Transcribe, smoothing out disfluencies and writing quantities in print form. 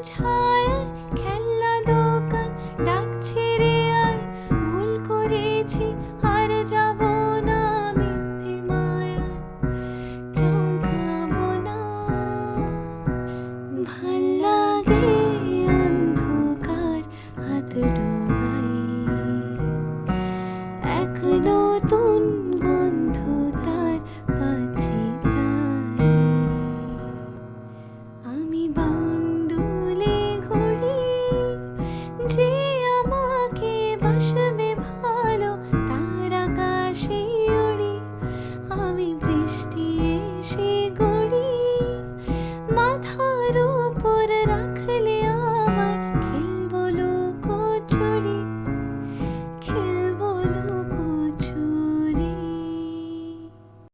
ছায়ায় খেলনা দোকান ডাকছে রে আয়, ভুল করেছি আর যাব না মিথ্যে মায়ায়, চমকাবো না। ভাল লাগে অন্ধকার হাত ডোবাই, এক নতুন গন্ধ তার পাচ্ছি তাই। আমি